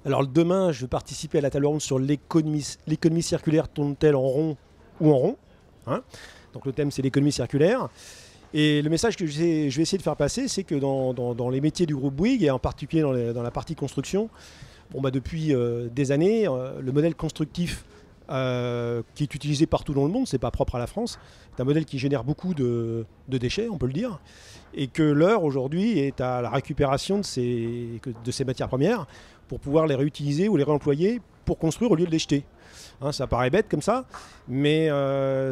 Alors demain, je vais participer à la table ronde sur l'économie circulaire tourne-t-elle en rond ou en rond, hein. Donc le thème, c'est l'économie circulaire. Et le message que je vais essayer de faire passer, c'est que dans les métiers du groupe Bouygues, et en particulier dans la partie construction, depuis des années, le modèle constructif qui est utilisé partout dans le monde, c'est pas propre à la France, c'est un modèle qui génère beaucoup de déchets, on peut le dire, et que l'heure aujourd'hui est à la récupération de ces matières premières pour pouvoir les réutiliser ou les réemployer pour construire au lieu de les jeter. Hein, ça paraît bête comme ça, mais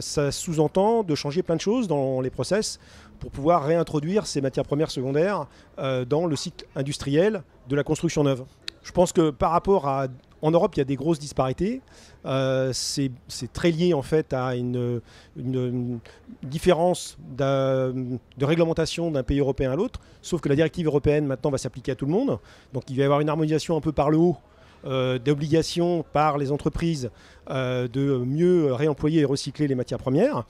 ça sous-entend de changer plein de choses dans les process pour pouvoir réintroduire ces matières premières secondaires dans le cycle industriel de la construction neuve. Je pense que par rapport à... En Europe, il y a des grosses disparités. C'est très lié en fait à une différence de réglementation d'un pays européen à l'autre. Sauf que la directive européenne maintenant va s'appliquer à tout le monde. Donc il va y avoir une harmonisation un peu par le haut d'obligation par les entreprises de mieux réemployer et recycler les matières premières.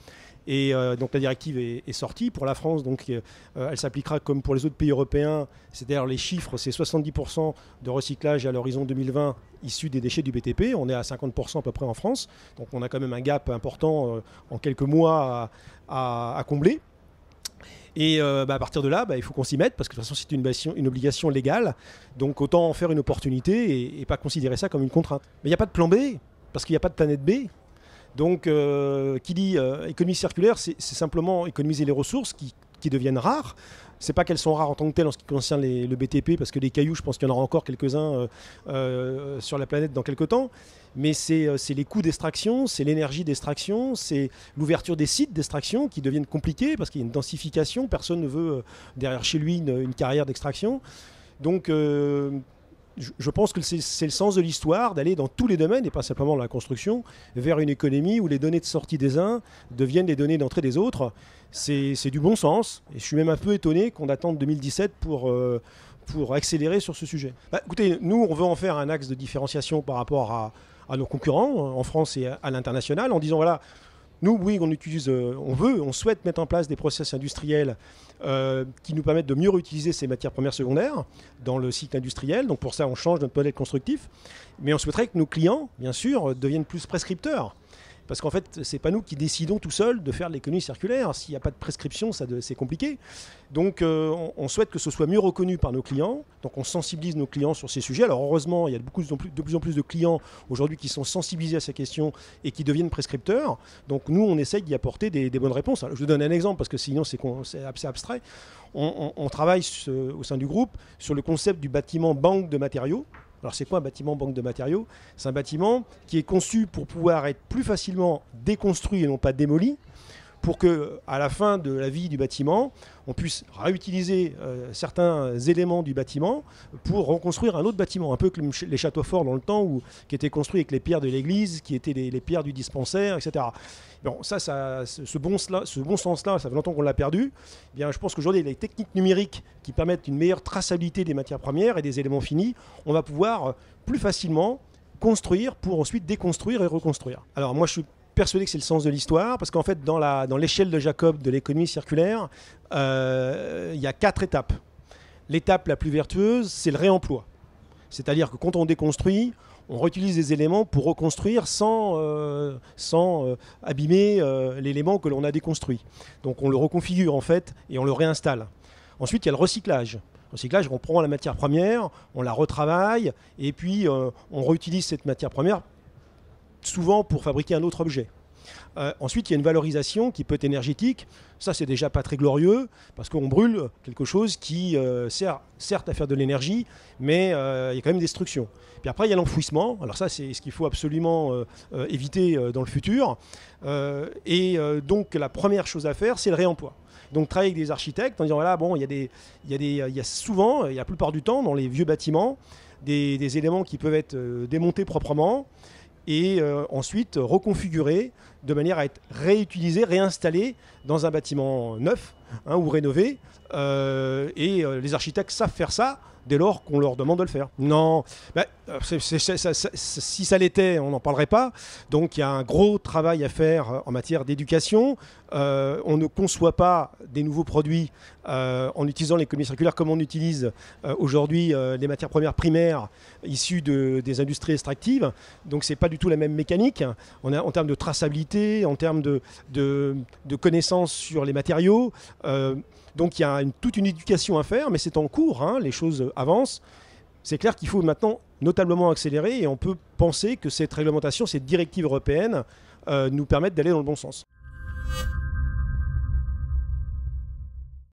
Et donc la directive est sortie pour la France, donc elle s'appliquera comme pour les autres pays européens, c'est-à-dire les chiffres, c'est 70% de recyclage à l'horizon 2020 issus des déchets du BTP, on est à 50% à peu près en France, donc on a quand même un gap important en quelques mois à combler. Et à partir de là, il faut qu'on s'y mette, parce que de toute façon c'est une obligation légale, donc autant en faire une opportunité et pas considérer ça comme une contrainte. Mais il n'y a pas de plan B, parce qu'il n'y a pas de planète B. Donc, qui dit économie circulaire, c'est simplement économiser les ressources qui deviennent rares. C'est pas qu'elles sont rares en tant que telles en ce qui concerne le BTP, parce que les cailloux, je pense qu'il y en aura encore quelques-uns sur la planète dans quelques temps. Mais c'est les coûts d'extraction, c'est l'énergie d'extraction, c'est l'ouverture des sites d'extraction qui deviennent compliqués, parce qu'il y a une densification. Personne ne veut derrière chez lui une carrière d'extraction. Donc, je pense que c'est le sens de l'histoire d'aller dans tous les domaines, et pas simplement la construction, vers une économie où les données de sortie des uns deviennent les données d'entrée des autres. C'est du bon sens, et je suis même un peu étonné qu'on attende 2017 pour accélérer sur ce sujet. Écoutez, nous, on veut en faire un axe de différenciation par rapport à nos concurrents en France et à l'international, en disant voilà, nous, oui, on souhaite mettre en place des process industriels qui nous permettent de mieux réutiliser ces matières premières secondaires dans le cycle industriel. Donc pour ça, on change notre modèle constructif. Mais on souhaiterait que nos clients, bien sûr, deviennent plus prescripteurs. Parce qu'en fait, ce n'est pas nous qui décidons tout seuls de faire de l'économie circulaire. S'il n'y a pas de prescription, c'est compliqué. Donc on souhaite que ce soit mieux reconnu par nos clients. Donc on sensibilise nos clients sur ces sujets. Alors heureusement, il y a de plus en plus de clients aujourd'hui qui sont sensibilisés à ces questions et qui deviennent prescripteurs. Donc nous, on essaye d'y apporter des bonnes réponses. Alors, je vous donne un exemple parce que sinon c'est assez abstrait. On travaille au sein du groupe sur le concept du bâtiment banque de matériaux. Alors c'est quoi un bâtiment banque de matériaux? C'est un bâtiment qui est conçu pour pouvoir être plus facilement déconstruit et non pas démoli, pour qu'à la fin de la vie du bâtiment, on puisse réutiliser certains éléments du bâtiment pour reconstruire un autre bâtiment, un peu comme les châteaux forts dans le temps, qui étaient construits avec les pierres de l'église, qui étaient les pierres du dispensaire, etc. Bon, ce bon sens-là, ça fait longtemps qu'on l'a perdu. Eh bien, je pense qu'aujourd'hui, les techniques numériques qui permettent une meilleure traçabilité des matières premières et des éléments finis, on va pouvoir plus facilement construire pour ensuite déconstruire et reconstruire. Alors moi, je suis persuadé que c'est le sens de l'histoire, parce qu'en fait, dans l'échelle de Jacob de l'économie circulaire, il y a 4 étapes. L'étape la plus vertueuse, c'est le réemploi. C'est-à-dire que quand on déconstruit, on réutilise des éléments pour reconstruire sans abîmer l'élément que l'on a déconstruit. Donc on le reconfigure en fait et on le réinstalle. Ensuite, il y a le recyclage. Le recyclage, on prend la matière première, on la retravaille et puis on réutilise cette matière première souvent pour fabriquer un autre objet. Ensuite, il y a une valorisation qui peut être énergétique. Ça, c'est déjà pas très glorieux parce qu'on brûle quelque chose qui sert certes à faire de l'énergie, mais il y a quand même destruction. Puis après, il y a l'enfouissement. Alors ça, c'est ce qu'il faut absolument éviter dans le futur. Donc, la première chose à faire, c'est le réemploi. Donc, travailler avec des architectes en disant, voilà, bon, il y a souvent, la plupart du temps, dans les vieux bâtiments, des éléments qui peuvent être démontés proprement, et ensuite reconfigurer de manière à être réutilisés, réinstallés dans un bâtiment neuf ou rénové. Les architectes savent faire ça dès lors qu'on leur demande de le faire. Non, si ça l'était, on n'en parlerait pas. Donc il y a un gros travail à faire en matière d'éducation. On ne conçoit pas des nouveaux produits en utilisant l'économie circulaire comme on utilise aujourd'hui les matières premières primaires issues des industries extractives. Donc c'est pas du tout la même mécanique. En termes de traçabilité, en termes de connaissances sur les matériaux. Donc il y a toute une éducation à faire, mais c'est en cours, les choses avancent. C'est clair qu'il faut maintenant notablement accélérer et on peut penser que cette réglementation, cette directive européenne nous permettent d'aller dans le bon sens.